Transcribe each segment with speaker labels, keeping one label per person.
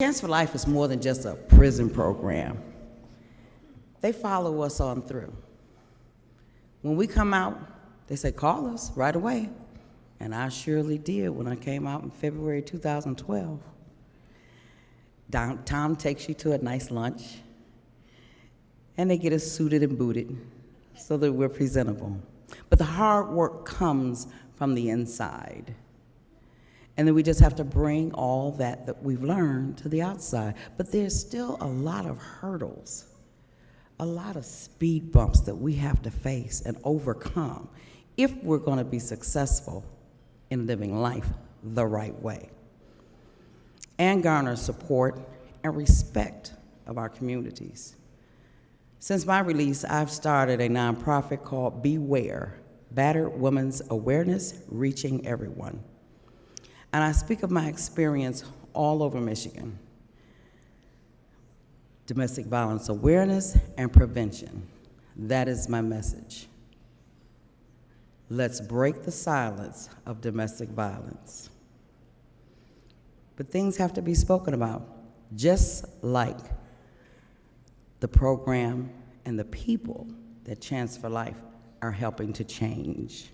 Speaker 1: Chance for Life is more than just a prison program. They follow us on through. When we come out, they say, call us right away. And I surely did when I came out in February 2012. Tom takes you to a nice lunch, and they get us suited and booted so that we're presentable. But the hard work comes from the inside. And then we just have to bring all that we've learned to the outside. But there's still a lot of hurdles, a lot of speed bumps that we have to face and overcome if we're going to be successful in living life the right way and garner support and respect of our communities. Since my release, I've started a nonprofit called Beware, Battered Women's Awareness Reaching Everyone. And I speak of my experience all over Michigan. Domestic violence awareness and prevention. That is my message. Let's break the silence of domestic violence. But things have to be spoken about, just like the program and the people that Chance for Life are helping to change.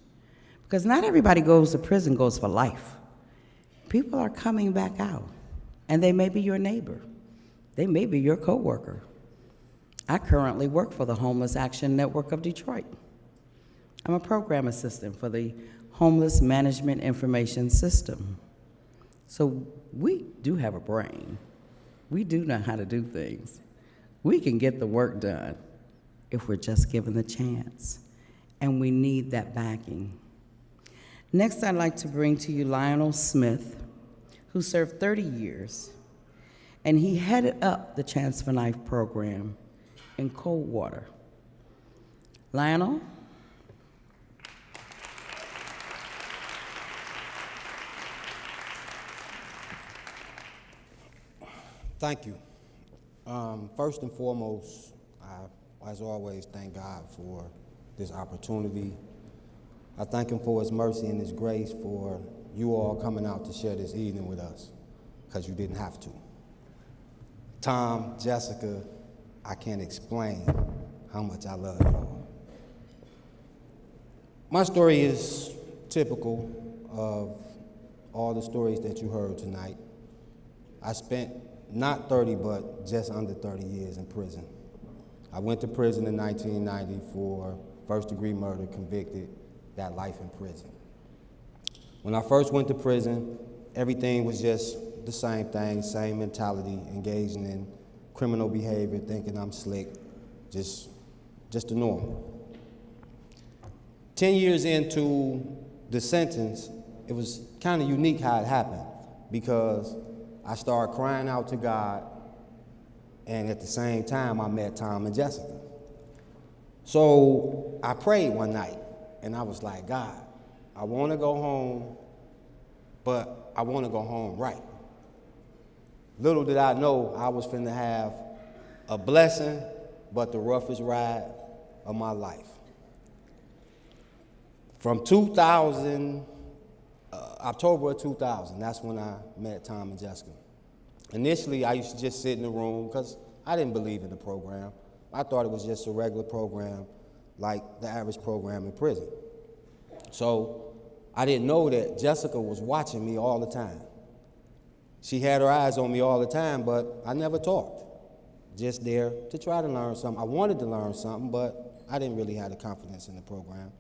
Speaker 1: Because not everybody goes to prison goes for life. People are coming back out, and they may be your neighbor. They may be your coworker. I currently work for the Homeless Action Network of Detroit. I'm a program assistant for the Homeless Management Information System. So we do have a brain. We do know how to do things. We can get the work done if we're just given the chance, and we need that backing. Next, I'd like to bring to you Lionel Smith, who served 30 years, and he headed up the Chance for Life program in Coldwater. Lionel?
Speaker 2: Thank you. First and foremost, I, as always, thank God for this opportunity. I thank Him for His mercy and His grace for you all coming out to share this evening with us, because you didn't have to. Tom, Jessica, I can't explain how much I love you all. My story is typical of all the stories that you heard tonight. I spent not 30, but just under 30 years in prison. I went to prison in 1990 for first-degree murder, convicted, that life in prison. When I first went to prison, everything was just the same thing, same mentality, engaging in criminal behavior, thinking I'm slick, just the normal. 10 years into the sentence, it was kind of unique how it happened, because I started crying out to God, and at the same time, I met Tom and Jessica. So I prayed one night, and I was like, God, I want to go home, but I want to go home right. Little did I know I was finna have a blessing, but the roughest ride of my life. From 2000, October of 2000, that's when I met Tom and Jessica. Initially, I used to just sit in the room because I didn't believe in the program. I thought it was just a regular program like the average program in prison. So I didn't know that Jessica was watching me all the time. She had her eyes on me all the time, but I never talked. Just there to try to learn something. I wanted to learn something, but I didn't really have the confidence in the program.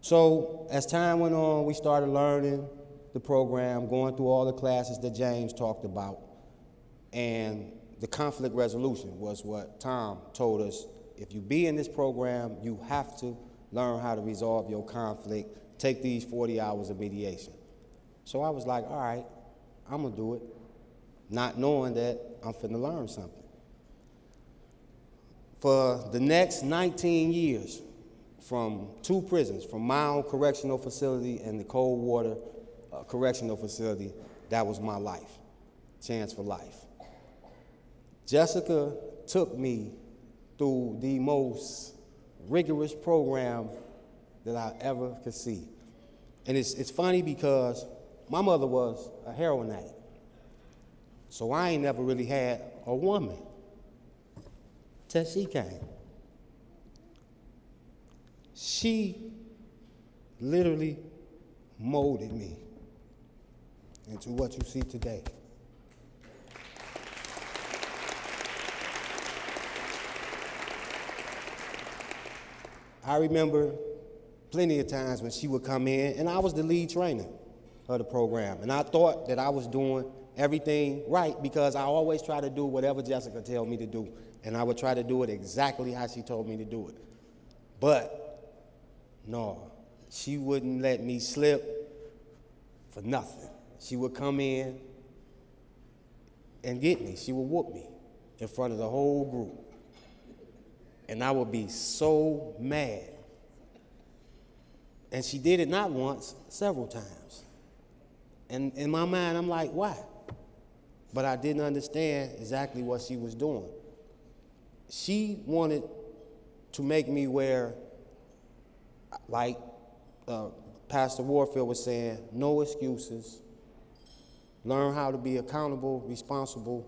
Speaker 2: So as time went on, we started learning the program, going through all the classes that James talked about. And the conflict resolution was what Tom told us. If you be in this program, you have to learn how to resolve your conflict, take these 40 hours of mediation. So I was like, all right, I'm gonna do it, not knowing that I'm finna learn something. For the next 19 years, from two prisons, from my own correctional facility and the Coldwater Correctional Facility, that was my life, Chance for Life. Jessica took me through the most rigorous program that I ever could see. And it's funny because my mother was a heroin addict. So I ain't never really had a woman till she came. She literally molded me into what you see today. I remember plenty of times when she would come in, and I was the lead trainer of the program, and I thought that I was doing everything right because I always try to do whatever Jessica tell me to do, and I would try to do it exactly how she told me to do it. But no, she wouldn't let me slip for nothing. She would come in and get me. She would whoop me in front of the whole group. And I would be so mad. And she did it not once, several times. And in my mind, I'm like, why? But I didn't understand exactly what she was doing. She wanted to make me wear, like Pastor Warfield was saying, no excuses. Learn how to be accountable, responsible,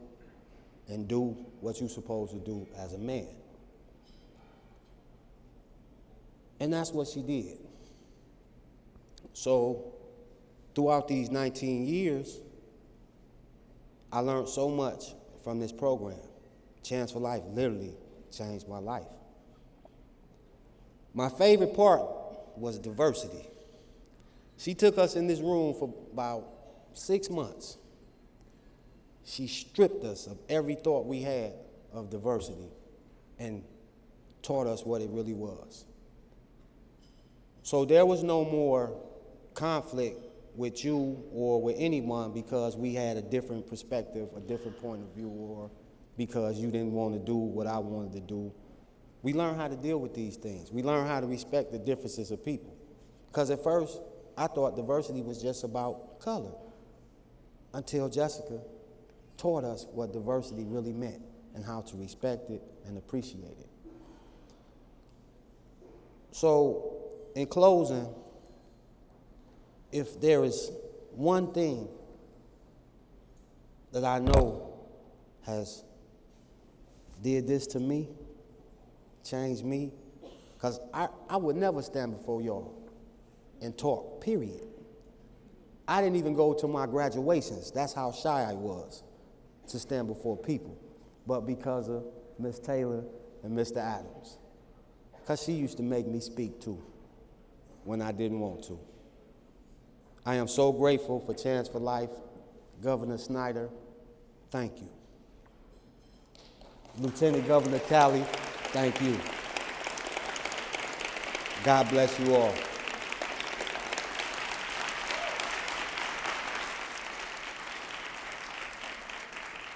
Speaker 2: and do what you're supposed to do as a man. And that's what she did. So throughout these 19 years, I learned so much from this program. Chance for Life literally changed my life. My favorite part was diversity. She took us in this room for about 6 months. She stripped us of every thought we had of diversity and taught us what it really was. So there was no more conflict with you or with anyone because we had a different perspective, a different point of view, or because you didn't want to do what I wanted to do. We learned how to deal with these things. We learned how to respect the differences of people. Because at first, I thought diversity was just about color until Jessica taught us what diversity really meant and how to respect it and appreciate it. So, in closing, if there is one thing that I know has did this to me, changed me, because I would never stand before y'all and talk, period. I didn't even go to my graduations. That's how shy I was to stand before people. But because of Miss Taylor and Mr. Adams, because she used to make me speak too when I didn't want to. I am so grateful for Chance for Life. Governor Snyder, thank you. Lieutenant Governor Cali, thank you. God bless you all.